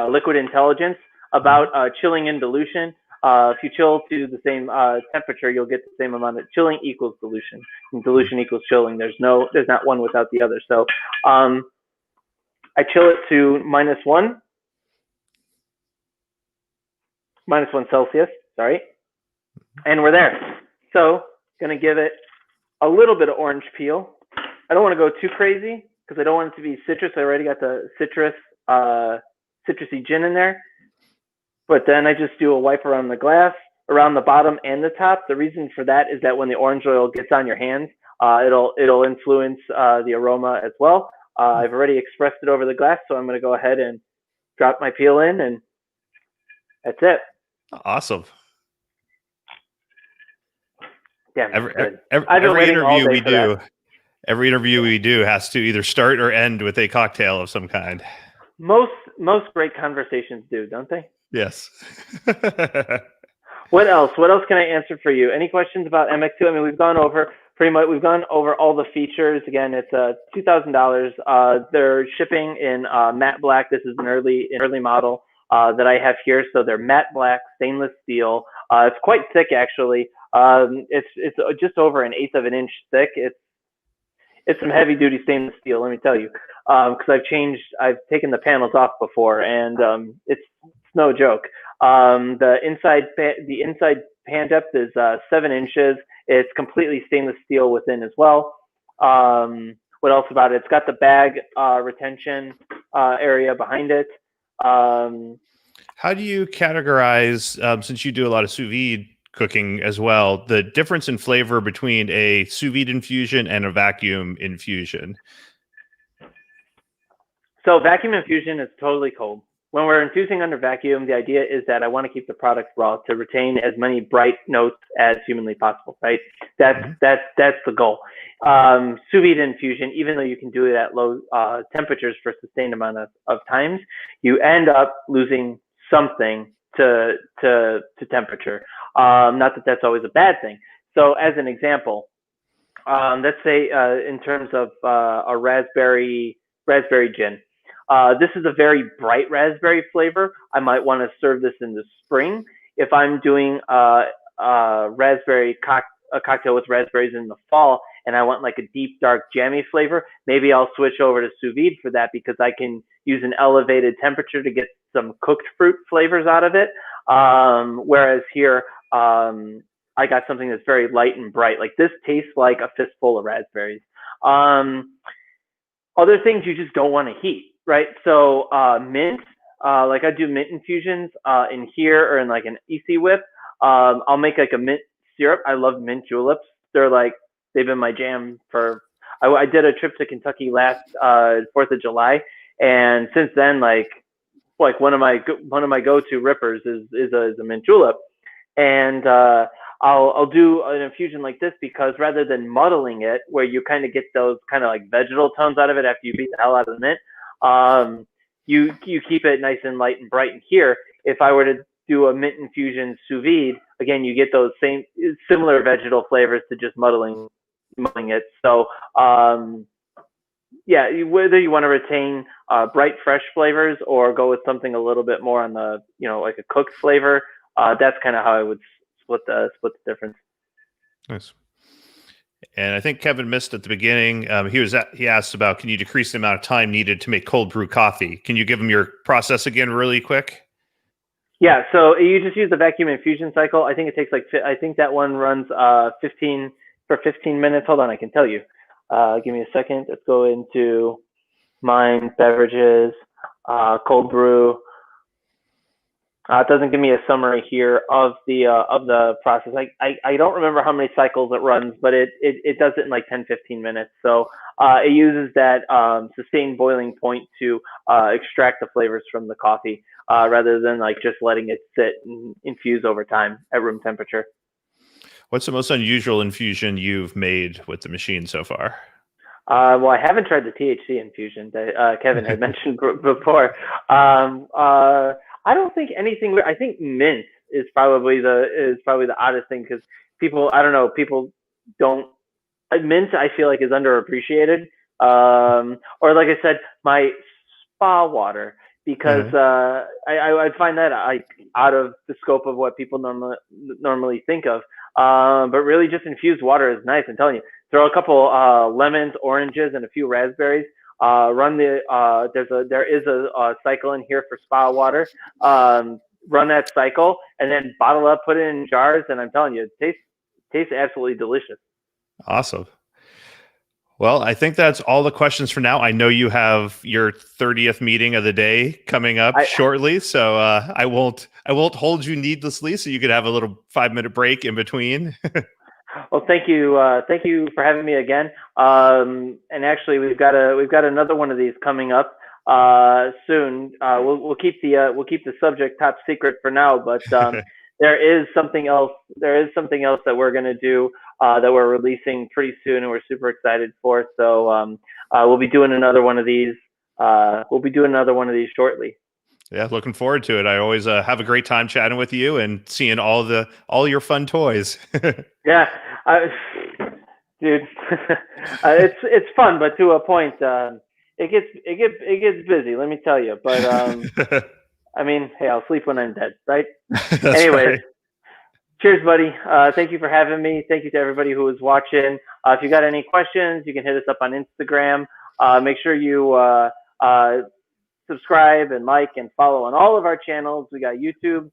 [SPEAKER 2] Liquid Intelligence about chilling and dilution, if you chill to the same temperature, you'll get the same amount of chilling equals dilution, and dilution equals chilling. There's not one without the other. So I chill it to -1 Celsius, sorry, and we're there. So gonna give it a little bit of orange peel. I don't want to go too crazy because I don't want it to be citrus. I already got the citrusy gin in there. But then I just do a wipe around the glass, around the bottom and the top. The reason for that is that when the orange oil gets on your hands, it'll influence the aroma as well. I've already expressed it over the glass, so I'm going to go ahead and drop my peel in, and that's it.
[SPEAKER 1] Awesome.
[SPEAKER 2] Yeah.
[SPEAKER 1] Every interview we do has to either start or end with a cocktail of some kind.
[SPEAKER 2] Most great conversations do, don't they?
[SPEAKER 1] Yes.
[SPEAKER 2] What else? What else can I answer for you? Any questions about MX2? I mean, we've gone over all the features. Again, it's $2,000. They're shipping in matte black. This is an early model that I have here. So they're matte black, stainless steel. It's quite thick, actually. It's just over 1/8 of an inch thick. It's some heavy duty stainless steel, let me tell you. Because I've taken the panels off before, and it's no joke. The inside pan depth is 7 inches. It's completely stainless steel within as well. What else about it? It's got the bag retention area behind it.
[SPEAKER 1] How do you categorize, since you do a lot of sous vide cooking as well. The difference in flavor between a sous vide infusion and a vacuum infusion.
[SPEAKER 2] So vacuum infusion is totally cold. When we're infusing under vacuum, the idea is that I want to keep the product raw to retain as many bright notes as humanly possible, right? That's the goal. Sous vide infusion, even though you can do it at low temperatures for a sustained amount of times, you end up losing something to temperature. Not that that's always a bad thing. So as an example, let's say in terms of a raspberry gin. This is a very bright raspberry flavor. I might want to serve this in the spring. If I'm doing a cocktail with raspberries in the fall, and I want like a deep, dark, jammy flavor, maybe I'll switch over to sous vide for that because I can use an elevated temperature to get some cooked fruit flavors out of it. Whereas here, I got something that's very light and bright. Like this tastes like a fistful of raspberries. Other things you just don't want to heat, right? So mint, like I do mint infusions in here or in like an EC whip. I'll make like a mint syrup. I love mint juleps. They've been my jam for. I did a trip to Kentucky last 4th of July, and since then, like one of my go-to rippers is a mint julep, and I'll do an infusion like this because rather than muddling it, where you kind of get those kind of like vegetal tones out of it after you beat the hell out of the mint, you keep it nice and light and bright. And here, if I were to do a mint infusion sous vide, again, you get those similar vegetal flavors to just muddling it. So yeah, whether you want to retain bright, fresh flavors or go with something a little bit more on the, like a cooked flavor, that's kind of how I would split the difference.
[SPEAKER 1] Nice. And I think Kevin missed at the beginning. He asked about, can you decrease the amount of time needed to make cold brew coffee? Can you give him your process again really quick?
[SPEAKER 2] Yeah, so you just use the vacuum infusion cycle. I think it takes I think that one runs 15 minutes. Hold on, I can tell you. Give me a second. Let's go into mine, beverages, cold brew. It doesn't give me a summary here of the process. I don't remember how many cycles it runs, but it does it in like 10-15 minutes. So it uses that sustained boiling point to extract the flavors from the coffee rather than like just letting it sit and infuse over time at room temperature.
[SPEAKER 1] What's the most unusual infusion you've made with the machine so far?
[SPEAKER 2] Well, I haven't tried the THC infusion that Kevin had mentioned before. I don't think anything. I think mint is probably the oddest thing because people don't. Mint, I feel like, is underappreciated. Or like I said, my spa water, because I find that out of the scope of what people normally think of. But really, just infused water is nice. I'm telling you, throw a couple lemons, oranges, and a few raspberries. There is a cycle in here for spa water. Run that cycle and then bottle up, put it in jars, and I'm telling you, it tastes absolutely delicious.
[SPEAKER 1] Awesome. Well, I think that's all the questions for now. I know you have your 30th meeting of the day coming up shortly, so I won't hold you needlessly. So you could have a little 5-minute break in between.
[SPEAKER 2] Well, thank you for having me again. And actually, we've got another one of these coming up soon. We'll keep the subject top secret for now, but there is something else. There is something else that we're going to do that we're releasing pretty soon, and we're super excited for. So we'll be doing another one of these. Shortly.
[SPEAKER 1] Yeah, looking forward to it. I always have a great time chatting with you and seeing all your fun toys.
[SPEAKER 2] Yeah, dude, it's fun, but to a point, it gets busy. Let me tell you. But I mean, hey, I'll sleep when I'm dead, right? Anyways, right. Cheers, buddy. Thank you for having me. Thank you to everybody who was watching. If you got any questions, you can hit us up on Instagram. Make sure you subscribe and like and follow on all of our channels. We got YouTube.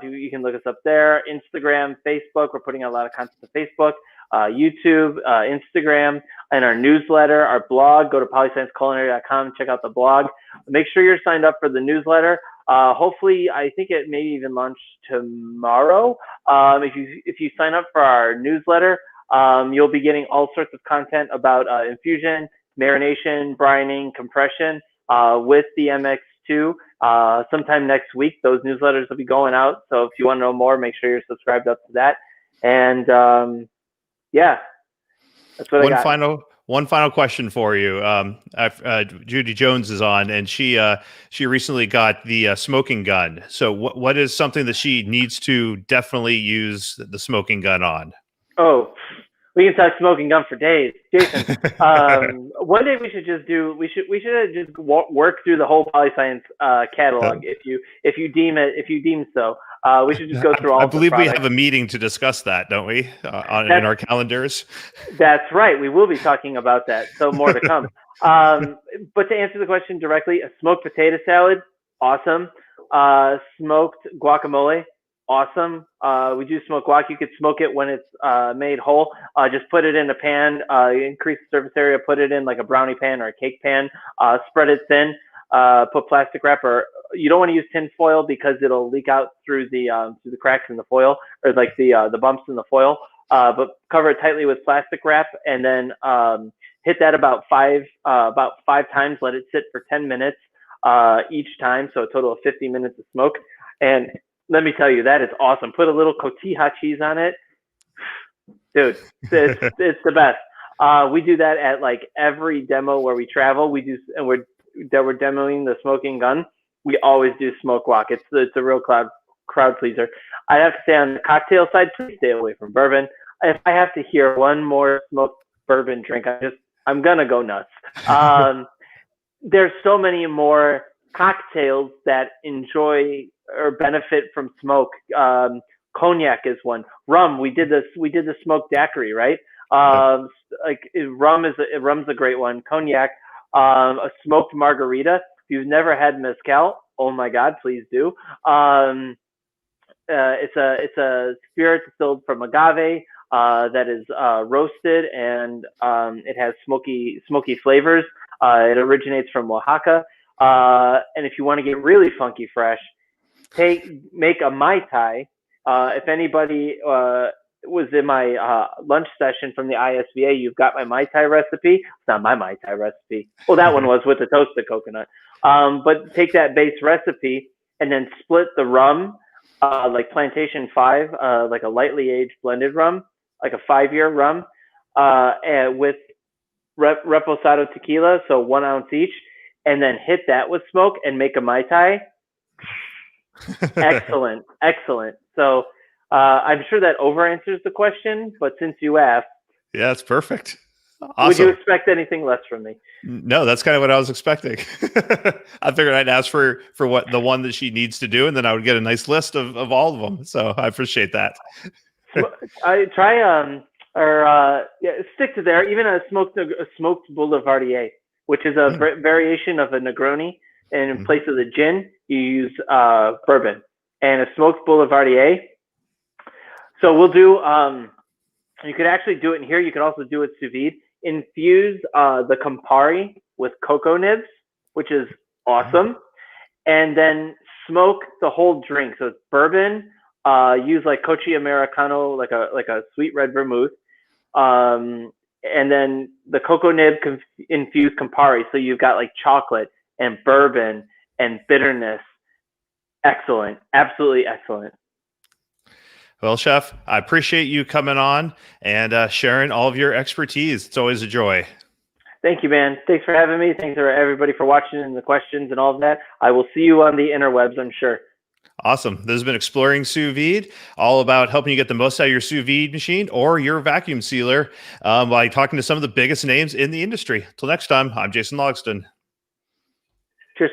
[SPEAKER 2] You can look us up there. Instagram, Facebook. We're putting out a lot of content to Facebook, YouTube, Instagram, and our newsletter, our blog. Go to polyscienceculinary.com. Check out the blog. Make sure you're signed up for the newsletter. Hopefully, I think it may even launch tomorrow. If you sign up for our newsletter, you'll be getting all sorts of content about infusion, marination, brining, compression with the MX2. Sometime next week, those newsletters will be going out. So if you want to know more, make sure you're subscribed up to that. And yeah, that's what I got.
[SPEAKER 1] One final question for you. Judy Jones is on, and she recently got the smoking gun. So what is something that she needs to definitely use the smoking gun on?
[SPEAKER 2] Oh, we can talk smoking gun for days, Jason. One day we should just work through the whole PolyScience catalog if you deem so. We should just go through all. I
[SPEAKER 1] believe we have a meeting to discuss that, don't we? In our calendars.
[SPEAKER 2] That's right. We will be talking about that. So more to come. But to answer the question directly, a smoked potato salad, awesome. Smoked guacamole, awesome. We do smoke guac. You could smoke it when it's made whole. Just put it in a pan, increase the surface area, put it in like a brownie pan or a cake pan, spread it thin, put plastic wrap, or you don't want to use tin foil because it'll leak out through the cracks in the foil, or like the bumps in the foil. But cover it tightly with plastic wrap, and then hit that about five times. Let it sit for 10 minutes each time, so a total of 50 minutes of smoke. And let me tell you, that is awesome. Put a little cotija cheese on it, dude. It's the best. We do that at like every demo where we travel. We're demoing the smoking gun. We always do smoke guac. It's a real crowd pleaser. I have to say, on the cocktail side, please stay away from bourbon. If I have to hear one more smoked bourbon drink, I'm gonna go nuts. There's so many more cocktails that enjoy or benefit from smoke. Cognac is one. Rum. We did the smoked daiquiri, right? Rum's a great one. Cognac. A smoked margarita. If you've never had mezcal, oh my God, please do. It's a spirit distilled from agave that is roasted, and it has smoky flavors. It originates from Oaxaca. And if you want to get really funky fresh, make a Mai Tai. If anybody was in my lunch session from the ISVA, you've got my Mai Tai recipe. It's not my Mai Tai recipe. Well, that one was with the toasted coconut. But take that base recipe and then split the rum, like Plantation 5, like a lightly aged blended rum, like a 5-year rum, and with reposado tequila, so 1 ounce each, and then hit that with smoke and make a Mai Tai. Excellent. So I'm sure that over answers the question, but since you asked,
[SPEAKER 1] yeah, it's perfect. Awesome.
[SPEAKER 2] Would you expect anything less from me?
[SPEAKER 1] No, that's kind of what I was expecting. I figured I'd ask for what the one that she needs to do, and then I would get a nice list of all of them. So I appreciate that.
[SPEAKER 2] I try stick to there. Even a smoked Boulevardier, which is a variation of a Negroni, and in place of the gin, you use bourbon, and a smoked Boulevardier. So we'll do. You could actually do it in here. You could also do it sous vide. Infuse the Campari with cocoa nibs, which is awesome, and then smoke the whole drink. So it's bourbon. Use like Cochi Americano, like a sweet red vermouth, and then the cocoa nib infused Campari. So you've got like chocolate and bourbon and bitterness. Excellent, absolutely excellent.
[SPEAKER 1] Well, Chef, I appreciate you coming on and sharing all of your expertise. It's always a joy.
[SPEAKER 2] Thank you, man. Thanks for having me. Thanks for everybody for watching and the questions and all of that. I will see you on the interwebs, I'm sure.
[SPEAKER 1] Awesome. This has been Exploring Sous Vide, all about helping you get the most out of your sous vide machine or your vacuum sealer by talking to some of the biggest names in the industry. Till next time, I'm Jason Logston.